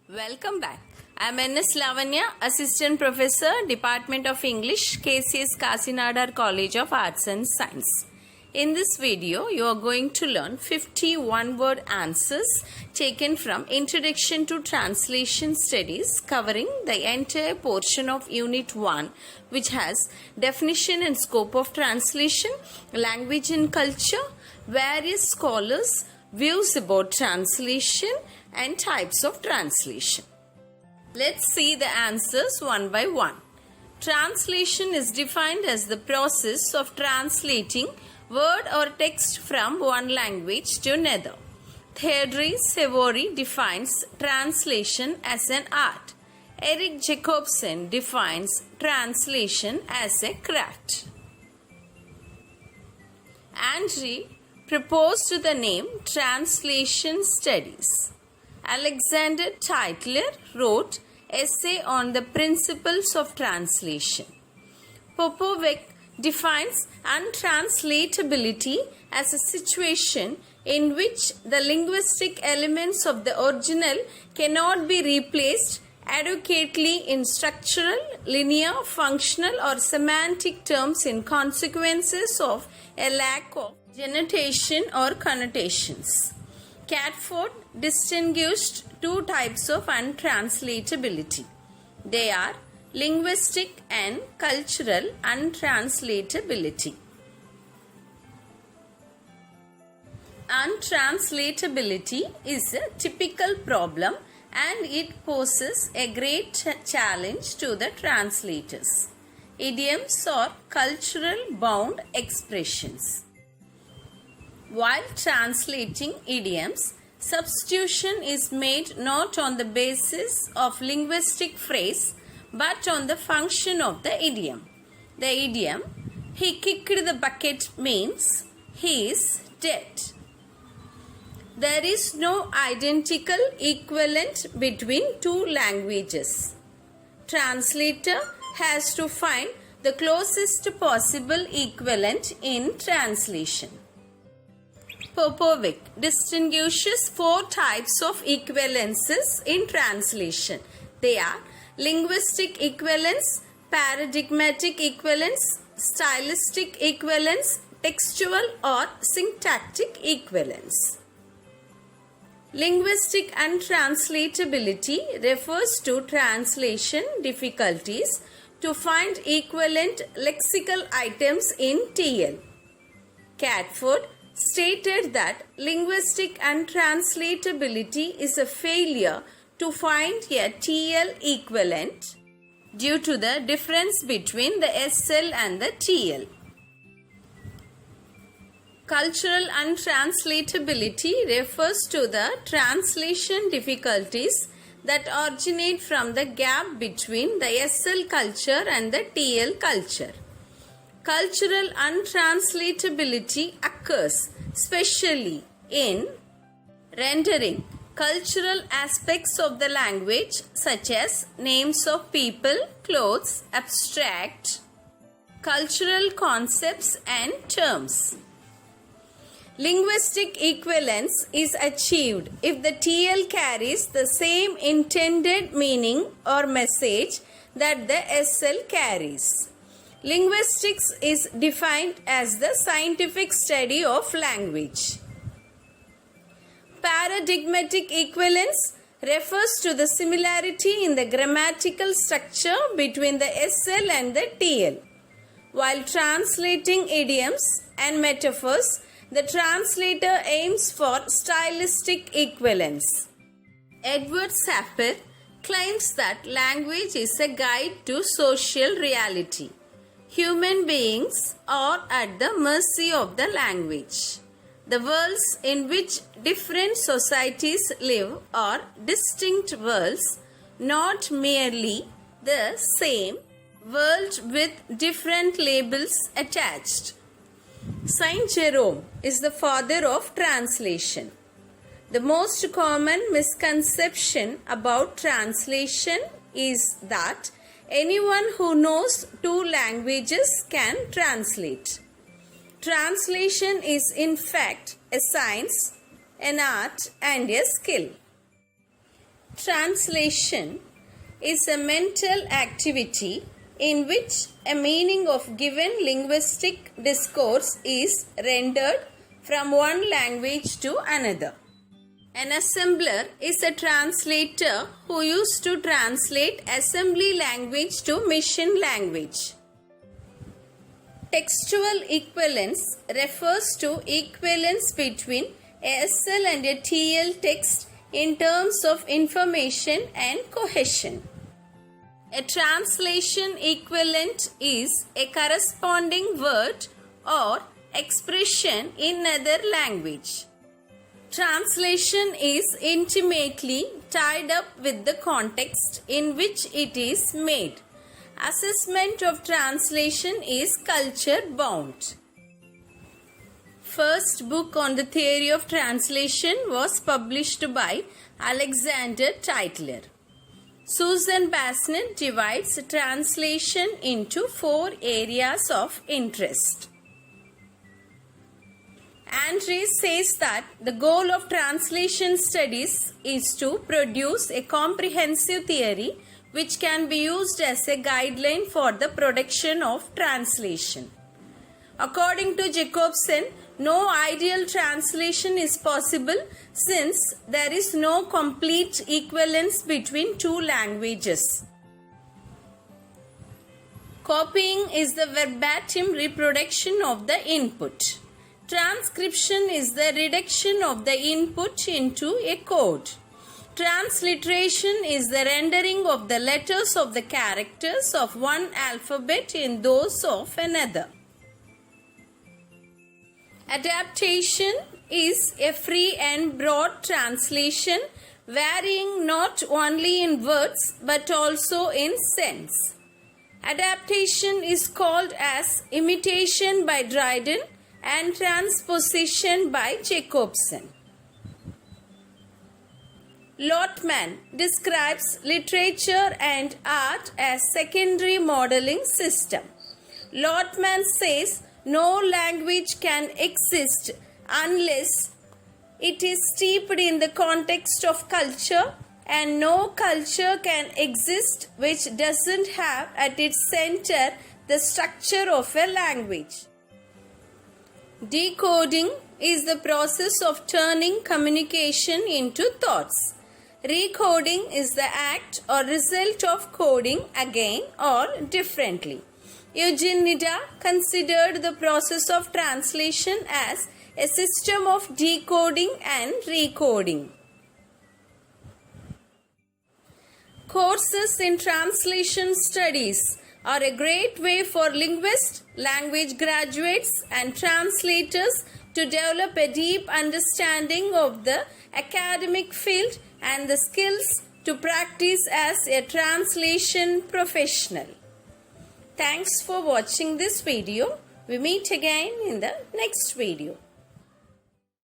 Welcome back. I am N.S. Lavanya, Assistant Professor, Department of English, KCS Kasinadar College of Arts and Science. In this video, you are going to learn 51 word answers taken from Introduction to Translation Studies covering the entire portion of Unit 1, which has definition and scope of translation, language and culture, various scholars, views about translation and types of translation. Let's see the answers one by one. Translation is defined as the process of translating word or text from one language to another. Theodore Savory defines translation as an art. Eric Jacobson defines translation as a craft. Andre proposed the name Translation Studies. Alexander Tytler wrote essay on the principles of translation. Popovic defines untranslatability as a situation in which the linguistic elements of the original cannot be replaced adequately in structural, linear, functional or semantic terms in consequences of a lack of denotation or connotations. Catford distinguished two types of untranslatability. They are linguistic and cultural untranslatability. Untranslatability is a typical problem and it poses a great challenge to the translators. Idioms or cultural bound expressions. While translating idioms, substitution is made not on the basis of linguistic phrase but on the function of the idiom. The idiom, he kicked the bucket, means he is dead. There is no identical equivalent between two languages. Translator has to find the closest possible equivalent in translation. Popovic distinguishes four types of equivalences in translation. They are linguistic equivalence, paradigmatic equivalence, stylistic equivalence, textual or syntactic equivalence. Linguistic untranslatability refers to translation difficulties to find equivalent lexical items in TL. Catford stated that linguistic untranslatability is a failure to find a TL equivalent due to the difference between the SL and the TL. Cultural untranslatability refers to the translation difficulties that originate from the gap between the SL culture and the TL culture. Cultural untranslatability occurs especially in rendering cultural aspects of the language such as names of people, clothes, abstract cultural concepts and terms. Linguistic equivalence is achieved if the TL carries the same intended meaning or message that the SL carries. Linguistics is defined as the scientific study of language. Paradigmatic equivalence refers to the similarity in the grammatical structure between the SL and the TL. While translating idioms and metaphors, the translator aims for stylistic equivalence. Edward Sapir claims that language is a guide to social reality. Human beings are at the mercy of the language. The worlds in which different societies live are distinct worlds, not merely the same world with different labels attached. Saint Jerome is the father of translation. The most common misconception about translation is that anyone who knows two languages can translate. Translation is in fact a science, an art and a skill. Translation is a mental activity in which a meaning of given linguistic discourse is rendered from one language to another. An assembler is a translator who used to translate assembly language to machine language. Textual equivalence refers to equivalence between a SL and a TL text in terms of information and cohesion. A translation equivalent is a corresponding word or expression in another language. Translation is intimately tied up with the context in which it is made. Assessment of translation is culture bound. First book on the theory of translation was published by Alexander Tytler. Susan Bassnett divides translation into 4 areas of interest. Andres says that the goal of translation studies is to produce a comprehensive theory which can be used as a guideline for the production of translation. According to Jacobson, no ideal translation is possible since there is no complete equivalence between 2 languages. Copying is the verbatim reproduction of the input. Transcription is the reduction of the input into a code. Transliteration is the rendering of the letters of the characters of one alphabet in those of another. Adaptation is a free and broad translation varying not only in words but also in sense. Adaptation is called as imitation by Dryden and transposition by Jacobson. Lotman describes literature and art as secondary modeling system. Lotman says no language can exist unless it is steeped in the context of culture, and no culture can exist which doesn't have at its center the structure of a language. Decoding is the process of turning communication into thoughts. Recoding is the act or result of coding again or differently. Eugene Nida considered the process of translation as a system of decoding and recoding. Courses in translation studies are a great way for linguists, language graduates, and translators to develop a deep understanding of the academic field and the skills to practice as a translation professional. Thanks for watching this video. We meet again in the next video.